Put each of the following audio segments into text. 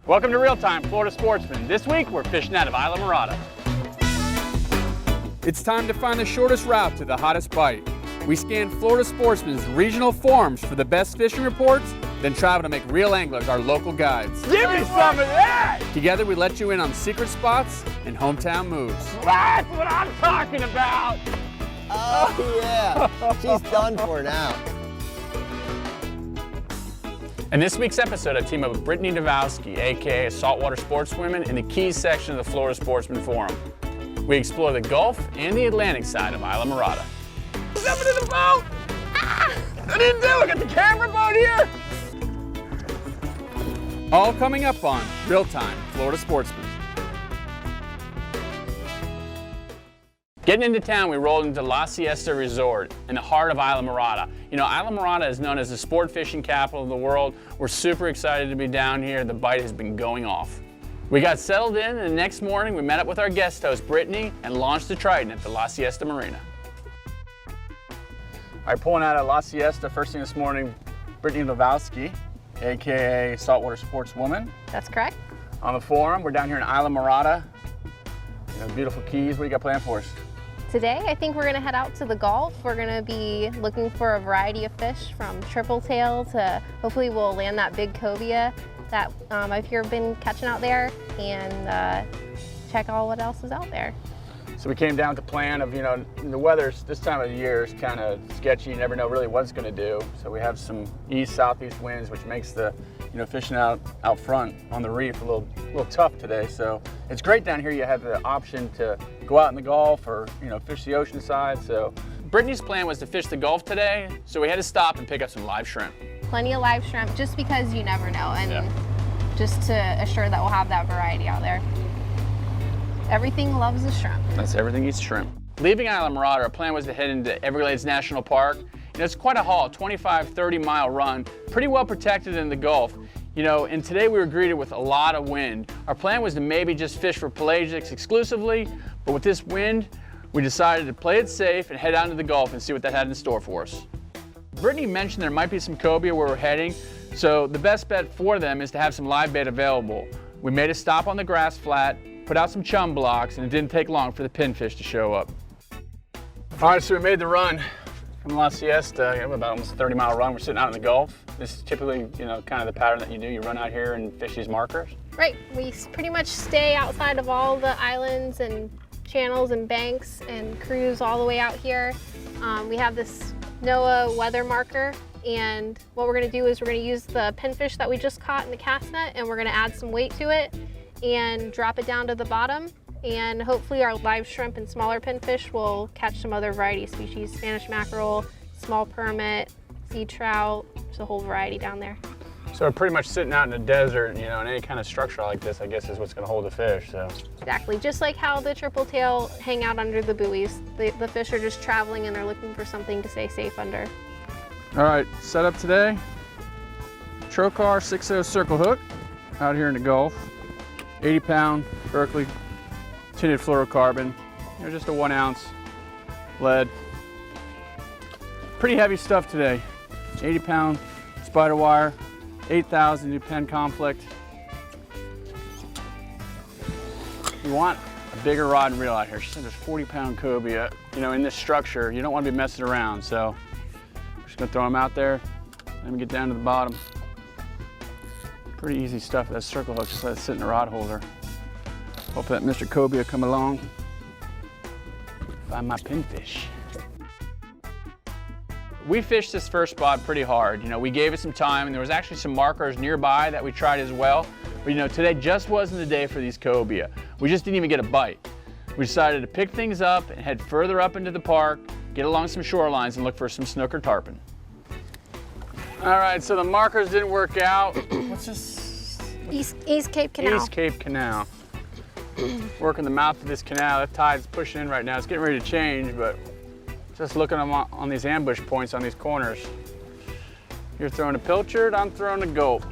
Welcome to Real Time, Florida Sportsman. This week, we're fishing out of Islamorada. It's time to find the shortest route to the hottest bite. We scan Florida Sportsman's regional forums for the best fishing reports, then travel to make real anglers our local guides. Give me some of that! Together, we let you in on secret spots and hometown moves. That's what I'm talking about! Oh yeah, she's done for now. In this week's episode, I team up with Brittney Novalsky, aka SaltwaterSportswoman, in the Keys section of the Florida Sportsman Forum. We explore the Gulf and the Atlantic side of Islamorada. Stepping in the boat! Ah, I didn't do it! I got the camera boat here! All coming up on Real Time, Florida Sportsman. Getting into town, we rolled into La Siesta Resort in the heart of Islamorada. You know, Islamorada is known as the sport fishing capital of the world. We're super excited to be down here. The bite has been going off. We got settled in, and the next morning we met up with our guest host, Brittney, and launched the Triton at the La Siesta Marina. All right, pulling out of La Siesta first thing this morning, Brittney Novalsky, aka SaltwaterSportswoman. That's correct. On the forum, we're down here in Islamorada. You know, beautiful Keys. What do you got planned for us? Today, I think we're going to head out to the Gulf. We're going to be looking for a variety of fish, from triple tail to hopefully we'll land that big cobia that I've here been catching out there, and check all what else is out there. So we came down with the plan of, you know, the weather's this time of the year is kind of sketchy. You never know really what it's going to do. So we have some east-southeast winds, which makes the, you know, fishing out front on the reef a little tough today. So it's great down here. You have the option to go out in the Gulf or, you know, fish the ocean side. So Brittney's plan was to fish the Gulf today, so we had to stop and pick up some live shrimp. Plenty of live shrimp, just because you never know, and just to assure that we'll have that variety out there. Everything loves a shrimp. That's everything eats shrimp. Leaving Islamorada, our plan was to head into Everglades National Park. You know, it's quite a haul, 25, 30-mile run, pretty well protected in the Gulf. You know, and today we were greeted with a lot of wind. Our plan was to maybe just fish for pelagics exclusively, but with this wind, we decided to play it safe and head out into the Gulf and see what that had in store for us. Brittney mentioned there might be some cobia where we're heading, so the best bet for them is to have some live bait available. We made a stop on the grass flat, put out some chum blocks, and it didn't take long for the pinfish to show up. All right, so we made the run from La Siesta, about almost a 30-mile run. We're sitting out in the Gulf. This is typically, you know, kind of the pattern that you do. You run out here and fish these markers. Right, we pretty much stay outside of all the islands and channels and banks and cruise all the way out here. We have this NOAA weather marker, and what we're going to do is we're going to use the pinfish that we just caught in the cast net, and we're going to add some weight to it and drop it down to the bottom, and hopefully our live shrimp and smaller pinfish will catch some other variety species, Spanish mackerel, small permit, sea trout. There's a whole variety down there. So we're pretty much sitting out in the desert, you know, and any kind of structure like this, I guess, is what's going to hold the fish. So exactly, just like how the triple tail hang out under the buoys. The fish are just traveling and they're looking for something to stay safe under. All right, set up today, Trocar 6.0 circle hook out here in the Gulf, 80-pound Berkeley tinted fluorocarbon, you know, just a 1-ounce lead. Pretty heavy stuff today, 80-pound spider wire, 8,000 new pen conflict. You want a bigger rod and reel out here. She said there's 40-pound cobia, you know, in this structure. You don't want to be messing around, so we're just gonna throw them out there. Let me get down to the bottom. Pretty easy stuff. That circle hook, just let it sit in the rod holder. Hope that Mr. Cobia come along. Find my pinfish. We fished this first spot pretty hard. You know, we gave it some time, and there was actually some markers nearby that we tried as well. But you know, today just wasn't the day for these cobia. We just didn't even get a bite. We decided to pick things up and head further up into the park, get along some shorelines, and look for some snook or tarpon. All right, so the markers didn't work out. What's this? East Cape Canal. East Cape Canal. Working the mouth of this canal. That tide's pushing in right now. It's getting ready to change, but just looking on these ambush points on these corners. You're throwing a pilchard, I'm throwing a gulp.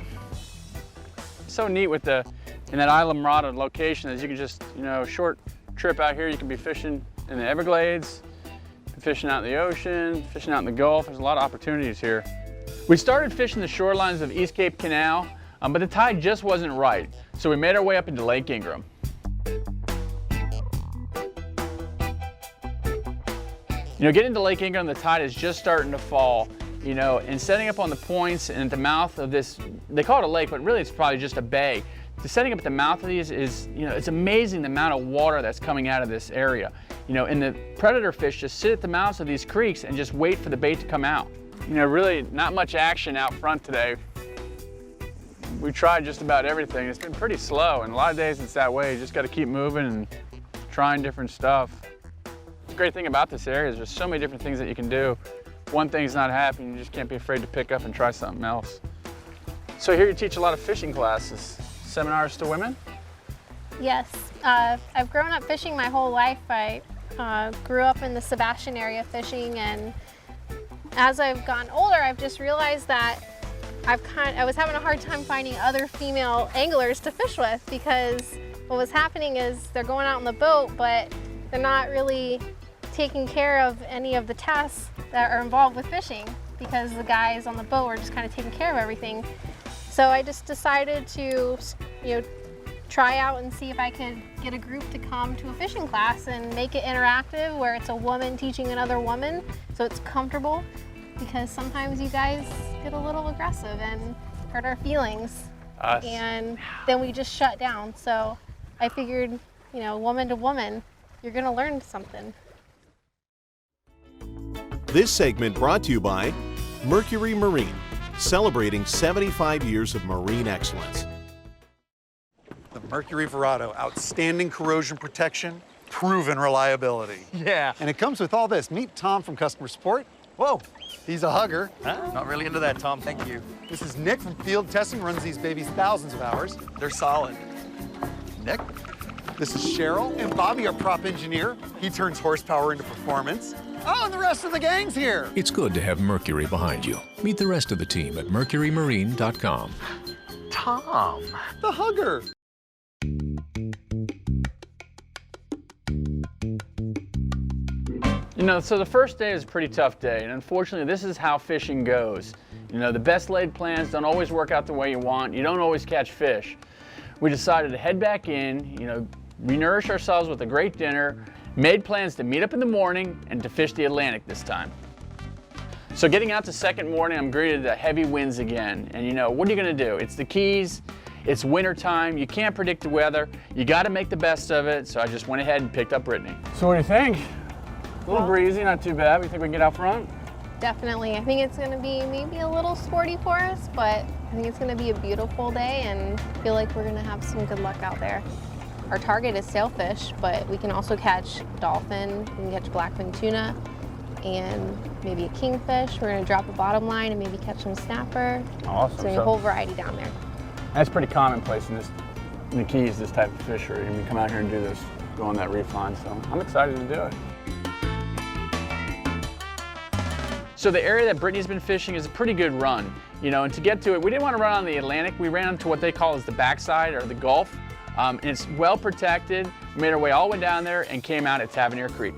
So neat in that Islamorada location is you can just, you know, short trip out here, you can be fishing in the Everglades, fishing out in the ocean, fishing out in the Gulf. There's a lot of opportunities here. We started fishing the shorelines of East Cape Canal but the tide just wasn't right. So we made our way up into Lake Ingram. You know, getting to Lake Ingram, the tide is just starting to fall, you know, and setting up on the points and at the mouth of this, they call it a lake, but really it's probably just a bay. The setting up at the mouth of these is, you know, it's amazing the amount of water that's coming out of this area. You know, and the predator fish just sit at the mouths of these creeks and just wait for the bait to come out. You know, really not much action out front today. We tried just about everything. It's been pretty slow, and a lot of days it's that way. You just got to keep moving and trying different stuff. The great thing about this area is there's so many different things that you can do. One thing's not happening, you just can't be afraid to pick up and try something else. So here you teach a lot of fishing classes, seminars to women? Yes, I've grown up fishing my whole life. I grew up in the Sebastian area fishing, and as I've gotten older, I've just realized that I was having a hard time finding other female anglers to fish with, because what was happening is they're going out on the boat, but they're not really taking care of any of the tasks that are involved with fishing, because the guys on the boat were just kind of taking care of everything. So I just decided to, you know, try out and see if I could get a group to come to a fishing class and make it interactive, where it's a woman teaching another woman, so it's comfortable, because sometimes you guys get a little aggressive and hurt our feelings. And then we just shut down. So I figured, you know, woman to woman, you're gonna learn something. This segment brought to you by Mercury Marine, celebrating 75 years of marine excellence. The Mercury Verado, outstanding corrosion protection, proven reliability. Yeah. And it comes with all this. Meet Tom from Customer Support. Whoa, he's a hugger. Not really into that, Tom. Thank you. This is Nick from Field Testing, runs these babies thousands of hours. They're solid. Nick? This is Cheryl and Bobby, our prop engineer. He turns horsepower into performance. Oh, and the rest of the gang's here. It's good to have Mercury behind you. Meet the rest of the team at mercurymarine.com. Tom. The hugger. You know, so the first day is a pretty tough day, and unfortunately this is how fishing goes. You know, the best laid plans don't always work out the way you want. You don't always catch fish. We decided to head back in, you know, re-nourish ourselves with a great dinner, made plans to meet up in the morning and to fish the Atlantic this time. So getting out to second morning, I'm greeted to heavy winds again. And you know, what are you gonna do? It's the Keys, it's winter time, you can't predict the weather, you gotta make the best of it, so I just went ahead and picked up Brittney. So what do you think? A little breezy, not too bad. You think we can get out front? Definitely. I think it's gonna be maybe a little sporty for us, but I think it's gonna be a beautiful day, and I feel like we're gonna have some good luck out there. Our target is sailfish, but we can also catch dolphin, we can catch blackfin tuna, and maybe a kingfish. We're gonna drop a bottom line and maybe catch some snapper. Awesome. So a whole variety down there. That's pretty commonplace in the Keys, this type of fishery. And we come out here and do this, go on that reef line, so I'm excited to do it. So the area that Brittney's been fishing is a pretty good run, you know, and to get to it, we didn't want to run on the Atlantic. We ran into what they call as the backside or the Gulf, and it's well protected. We made our way all the way down there and came out at Tavernier Creek.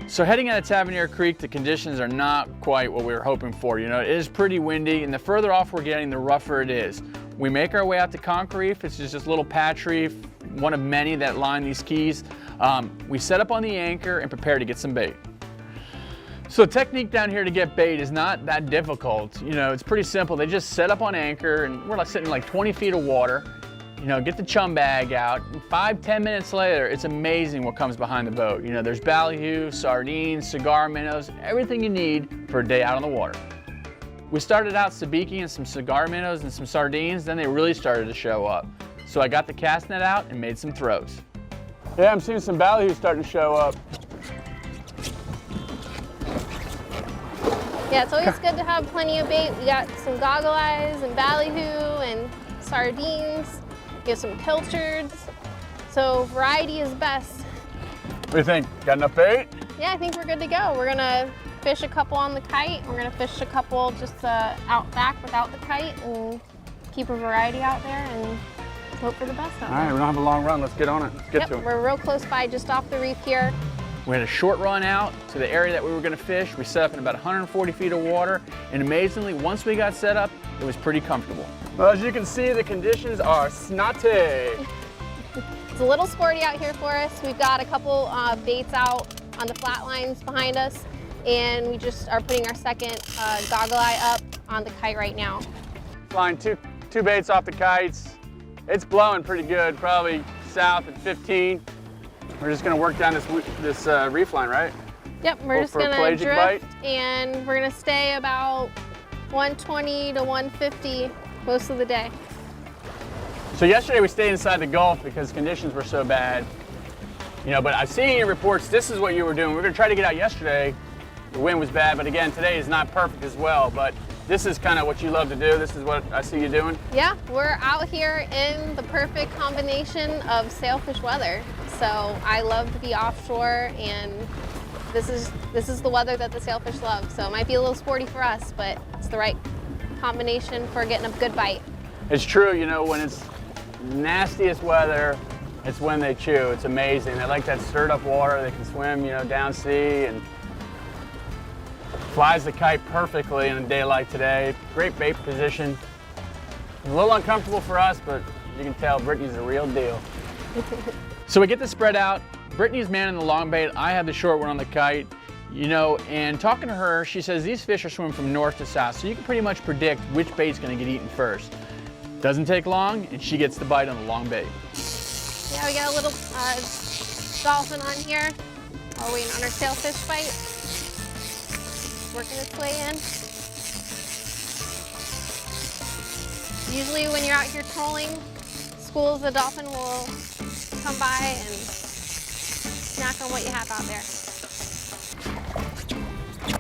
So heading out of Tavernier Creek, the conditions are not quite what we were hoping for. You know, it is pretty windy, and the further off we're getting, the rougher it is. We make our way out to Conch Reef. It's just this little patch reef, one of many that line these keys. We set up on the anchor and prepare to get some bait. So the technique down here to get bait is not that difficult. You know, it's pretty simple. They just set up on anchor, and we're like sitting like 20 feet of water. You know, get the chum bag out, and 5-10 minutes later, it's amazing what comes behind the boat. You know, there's ballyhoo, sardines, cigar minnows, everything you need for a day out on the water. We started out sabiki and some cigar minnows and some sardines, then they really started to show up. So I got the cast net out and made some throws. Yeah, I'm seeing some ballyhoo starting to show up. Yeah, it's always good to have plenty of bait. We got some goggle eyes and ballyhoo and sardines. We have some pilchards. So variety is best. What do you think? Got enough bait? Yeah, I think we're good to go. We're gonna fish a couple on the kite. We're gonna fish a couple just out back without the kite and keep a variety out there and Hope for the best out All right, we don't have a long run. Let's get on it. Let's get to it. We're real close by, just off the reef here. We had a short run out to the area that we were going to fish. We set up in about 140 feet of water, and amazingly, once we got set up, it was pretty comfortable. Well, as you can see, the conditions are snotty. It's a little sporty out here for us. We've got a couple baits out on the flat lines behind us, and we just are putting our second goggle eye up on the kite right now. Flying two baits off the kites. It's blowing pretty good, probably south at 15. We're just gonna work down this reef line, right? Yep, we're just for a gonna pelagic drift, bite. and we're gonna stay about 120 to 150 most of the day. So yesterday we stayed inside the Gulf because conditions were so bad. You know, but I've seen in your reports, this is what you were doing. We were gonna try to get out yesterday. The wind was bad, but again, today is not perfect as well. But this is kind of what you love to do. This is what I see you doing. Yeah, we're out here in the perfect combination of sailfish weather. So I love to be offshore, and this is the weather that the sailfish love. So it might be a little sporty for us, but it's the right combination for getting a good bite. It's true, you know, when it's nastiest weather, it's when they chew. It's amazing. They like that stirred up water. They can swim, you know, down sea, and flies the kite perfectly in a day like today. Great bait position. A little uncomfortable for us, but you can tell Brittney's the real deal. So we get the spread out. Brittney's manning the long bait. I have the short one on the kite. You know, and talking to her, she says these fish are swimming from north to south, so you can pretty much predict which bait's gonna get eaten first. Doesn't take long, and she gets the bite on the long bait. Yeah, we got a little dolphin on here. We're waiting on our sailfish bite. Working its way in. Usually when you're out here trolling, schools of dolphin will come by and snack on what you have out there.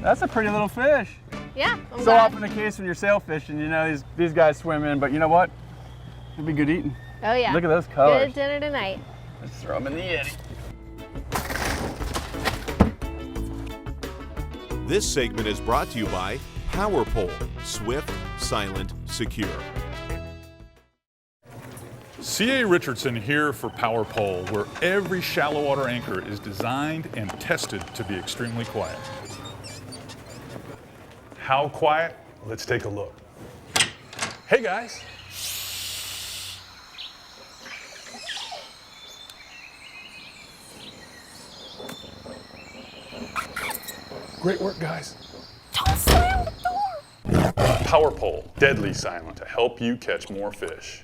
That's a pretty little fish. Yeah, I'm So glad. often the case when you're sailfishing, you know, these guys swim in, but you know what? It'll be good eating. Oh yeah. Look at those colors. Good dinner tonight. Let's throw them in the Yeti. This segment is brought to you by Power Pole, swift, silent, secure. C.A. Richardson here for Power Pole, where every shallow water anchor is designed and tested to be extremely quiet. How quiet? Let's take a look. Hey guys. Great work, guys. Don't slam the door. Power Pole, deadly silent to help you catch more fish.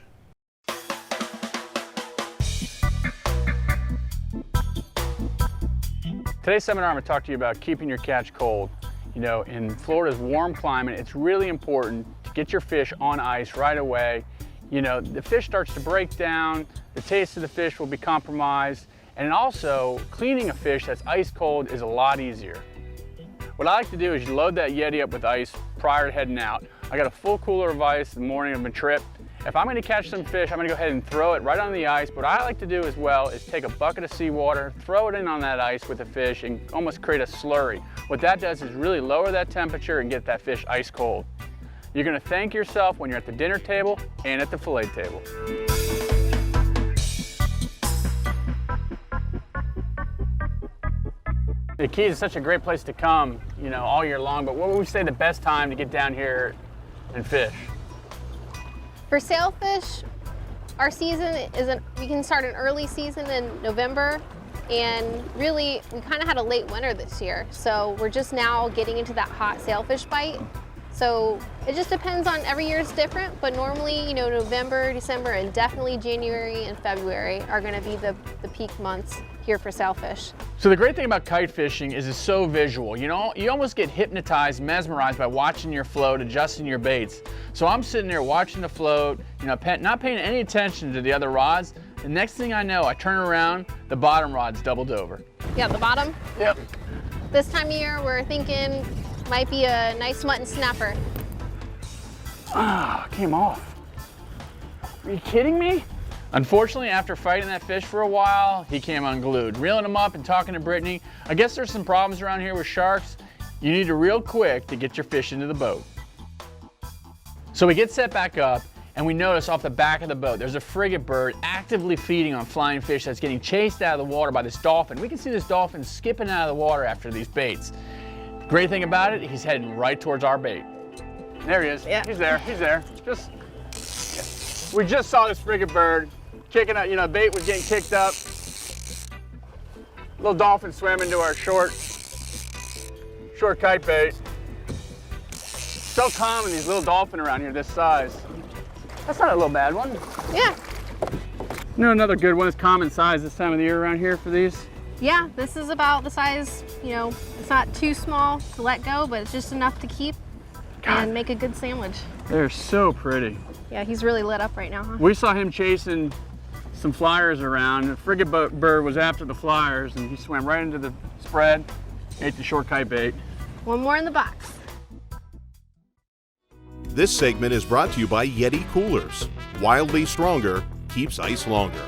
Today's seminar, I'm going to talk to you about keeping your catch cold. You know, in Florida's warm climate, it's really important to get your fish on ice right away. You know, the fish starts to break down, the taste of the fish will be compromised, and also cleaning a fish that's ice cold is a lot easier. What I like to do is load that Yeti up with ice prior to heading out. I got a full cooler of ice the morning of my trip. If I'm gonna catch some fish, I'm gonna go ahead and throw it right on the ice. What I like to do as well is take a bucket of seawater, throw it in on that ice with the fish, and almost create a slurry. What that does is really lower that temperature and get that fish ice cold. You're gonna thank yourself when you're at the dinner table and at the fillet table. The Keys is such a great place to come, you know, all year long, but what would we say the best time to get down here and fish? For sailfish, our season we can start an early season in November, and really we kind of had a late winter this year, so we're just now getting into that hot sailfish bite. So it just depends on, every year is different, but normally, you know, November, December, and definitely January and February are gonna be the peak months here for sailfish. So the great thing about kite fishing is it's so visual. You know, you almost get hypnotized, mesmerized by watching your float, adjusting your baits. So I'm sitting there watching the float, you know, not paying any attention to the other rods. The next thing I know, I turn around, the bottom rod's doubled over. Yeah, the bottom? Yep. This time of year, we're thinking might be a nice mutton snapper. Ah, came off. Are you kidding me? Unfortunately, after fighting that fish for a while, he came unglued. Reeling him up and talking to Brittney, I guess there's some problems around here with sharks. You need to reel quick to get your fish into the boat. So we get set back up, and we notice off the back of the boat, there's a frigate bird actively feeding on flying fish that's getting chased out of the water by this dolphin. We can see this dolphin skipping out of the water after these baits. Great thing about it, he's heading right towards our bait. There he is. Yeah. He's there. He's there. We just saw this frigate bird kicking up. You know, bait was getting kicked up. Little dolphin swam into our short kite bait. So common, these little dolphin around here this size. That's not a little bad one. Yeah. You know, another good one is common size this time of the year around here for these. Yeah, this is about the size, you know, it's not too small to let go, but it's just enough to keep and make a good sandwich. They're so pretty. Yeah, he's really lit up right now, huh? We saw him chasing some flyers around. The frigate bird was after the flyers, and he swam right into the spread, ate the short kite bait. One more in the box. This segment is brought to you by Yeti Coolers. Wildly stronger, keeps ice longer.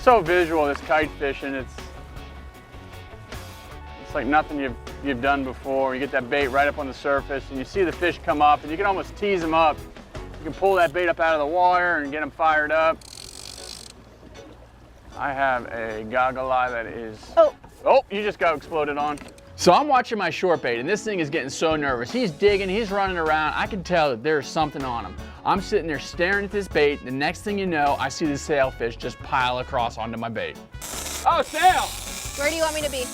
So visual, this kite fishing. It's like nothing you've done before. You get that bait right up on the surface and you see the fish come up and you can almost tease them up. You can pull that bait up out of the water and get them fired up. I have a goggle eye that is... Oh, you just got exploded on. So I'm watching my short bait and this thing is getting so nervous. He's digging, he's running around. I can tell that there's something on him. I'm sitting there staring at this bait. The next thing you know, I see the sailfish just pile across onto my bait. Oh, sail! Where do you want me to be?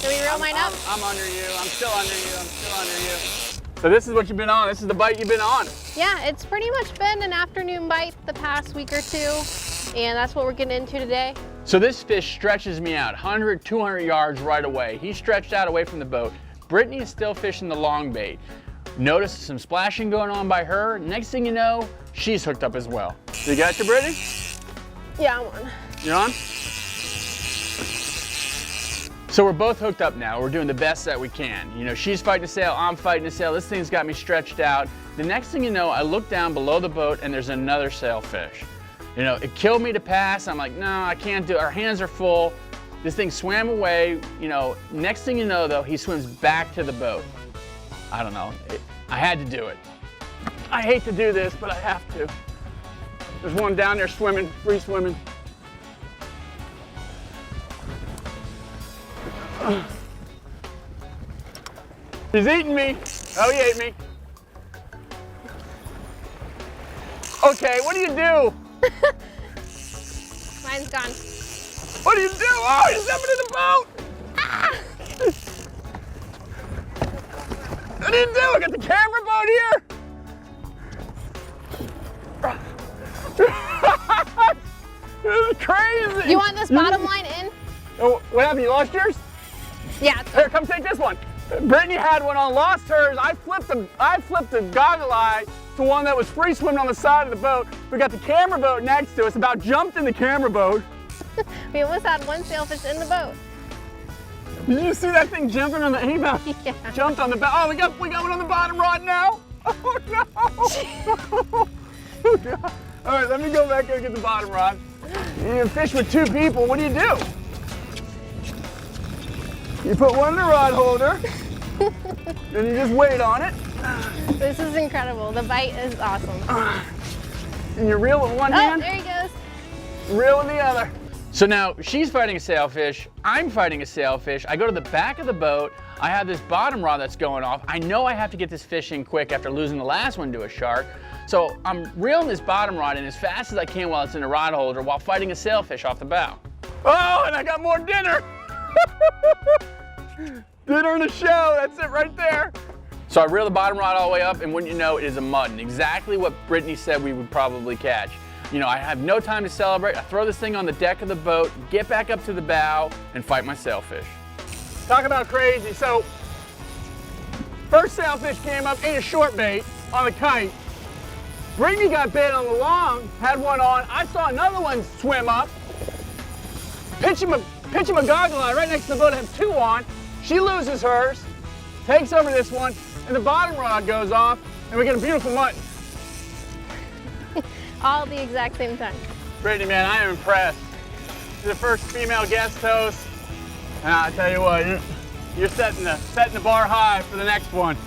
Do we reel mine up? I'm under you. I'm still under you. I'm still under you. So this is what you've been on. This is the bite you've been on. Yeah, it's pretty much been an afternoon bite the past week or two, and that's what we're getting into today. So this fish stretches me out 100, 200 yards right away. He's stretched out away from the boat. Brittney is still fishing the long bait. Notice some splashing going on by her. Next thing you know, she's hooked up as well. You got your Brittney? Yeah, I'm on. You're on? So we're both hooked up now. We're doing the best that we can. You know, she's fighting a sail, I'm fighting a sail. This thing's got me stretched out. The next thing you know, I look down below the boat and there's another sailfish. You know, it killed me to pass. I'm like, no, I can't do it. Our hands are full. This thing swam away. You know, next thing you know though, he swims back to the boat. I don't know, I had to do it. I hate to do this, but I have to. There's one down there swimming, free swimming. He's eating me. Oh, he ate me. Okay, what do you do? Mine's gone. What do you do? Oh, he's jumping in the boat. Ah! What do you do? I got the camera boat here. This is crazy. You want this bottom line in? Oh, what happened? You lost yours? Yeah. It's Here, come take this one. Brittney had one on, lost hers. I flipped the goggle eye to one that was free swimming on the side of the boat. We got the camera boat next to us, about jumped in the camera boat. We almost had one sailfish in the boat. Did you see that thing jumping on the, he about jumped on the boat. Oh, we got one on the bottom rod now. Oh no. Oh, God. All right, let me go back and get the bottom rod. You fish with two people, what do? You put one in the rod holder, then you just wait on it. This is incredible. The bite is awesome. And you reel with one hand. Oh, there he goes. Reel with the other. So now she's fighting a sailfish, I'm fighting a sailfish. I go to the back of the boat, I have this bottom rod that's going off. I know I have to get this fish in quick after losing the last one to a shark. So I'm reeling this bottom rod in as fast as I can while it's in the rod holder while fighting a sailfish off the bow. Oh, and I got more dinner. Dinner and a show, that's it right there. So I reel the bottom rod all the way up, and wouldn't you know, it is a mutton. Exactly what Brittney said we would probably catch. You know, I have no time to celebrate. I throw this thing on the deck of the boat, get back up to the bow, and fight my sailfish. Talk about crazy. So, first sailfish came up, ate a short bait on the kite. Brittney got bit on the long, had one on. I saw another one swim up. Pitch him a goggle eye right next to the boat, I have two on. She loses hers, takes over this one, and the bottom rod goes off, and we get a beautiful mutton. All at the exact same time. Brittney, man, I am impressed. You're the first female guest host, and I tell you what, you're setting the bar high for the next one.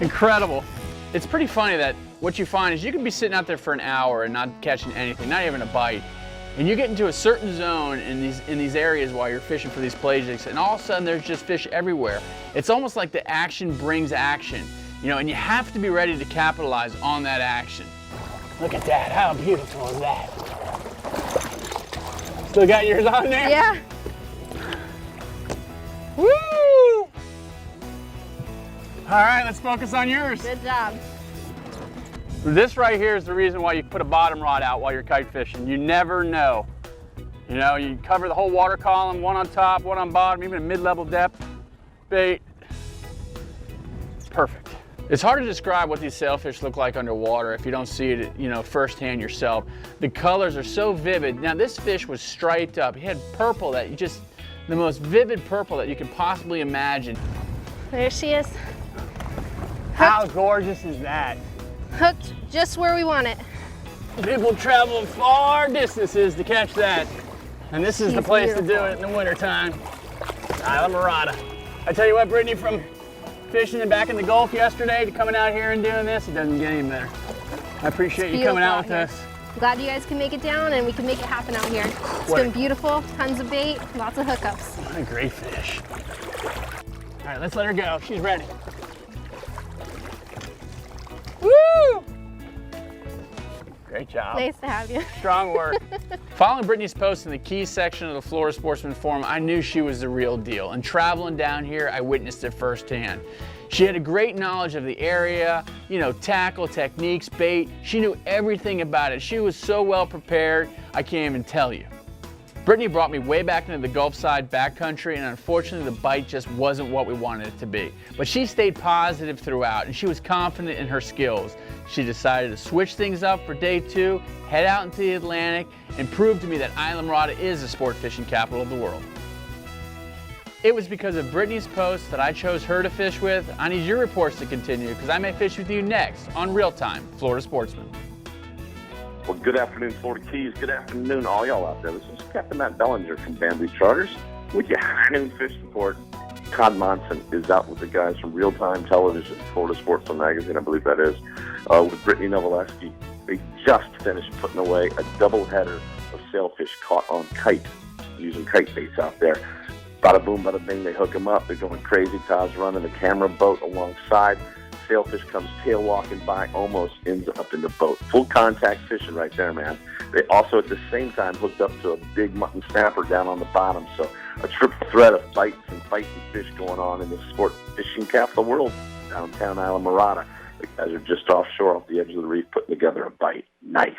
Incredible. It's pretty funny that what you find is you can be sitting out there for an hour and not catching anything, not even a bite. And you get into a certain zone in these areas while you're fishing for these pelagics, and all of a sudden there's just fish everywhere. It's almost like the action brings action, you know, and you have to be ready to capitalize on that action. Look at that, how beautiful is that? Still got yours on there? Yeah. Woo! All right, let's focus on yours. Good job. This right here is the reason why you put a bottom rod out while you're kite fishing. You never know. You know, you cover the whole water column, one on top, one on bottom, even a mid-level depth bait. Perfect. It's hard to describe what these sailfish look like underwater if you don't see it, you know, firsthand yourself. The colors are so vivid. Now this fish was striped up. He had purple that you just, the most vivid purple that you could possibly imagine. There she is. How gorgeous is that? Hooked just where we want it. People travel far distances to catch that. And this is the place to do it in the wintertime. Islamorada. I tell you what, Brittney, from fishing and back in the Gulf yesterday to coming out here and doing this, it doesn't get any better. I appreciate you coming out with us. Glad you guys can make it down and we can make it happen out here. It's been beautiful, tons of bait, lots of hookups. What a great fish. All right, let's let her go. She's ready. Woo! Great job. Nice to have you. Strong work. Following Brittney's post in the Keys section of the Florida Sportsman forum, I knew she was the real deal. And traveling down here, I witnessed it firsthand. She had a great knowledge of the area, you know, tackle, techniques, bait. She knew everything about it. She was so well prepared, I can't even tell you. Brittney brought me way back into the Gulf side backcountry, and unfortunately the bite just wasn't what we wanted it to be. But she stayed positive throughout, and she was confident in her skills. She decided to switch things up for day 2, head out into the Atlantic, and prove to me that Islamorada is the sport fishing capital of the world. It was because of Brittney's post that I chose her to fish with. I need your reports to continue, because I may fish with you next on Real Time Florida Sportsman. Well, good afternoon, Florida Keys. Good afternoon, all y'all out there. This is Captain Matt Bellinger from Bamboo Charters with your high-noon fish report. Todd Monson is out with the guys from Real Time Television, Florida Sportsman magazine, I believe that is, with Brittney Novalsky. They just finished putting away a doubleheader of sailfish caught on kite, using kite baits out there. Bada boom, bada bing, they hook them up. They're going crazy. Todd's running the camera boat alongside. Sailfish comes tail walking by, almost ends up in the boat. Full contact fishing right there, man. They also at the same time hooked up to a big mutton snapper down on the bottom. So a triple threat of bites and fighting fish going on in the sport fishing capital of the world, downtown Islamorada. The guys are just offshore off the edge of the reef putting together a bite. Nice.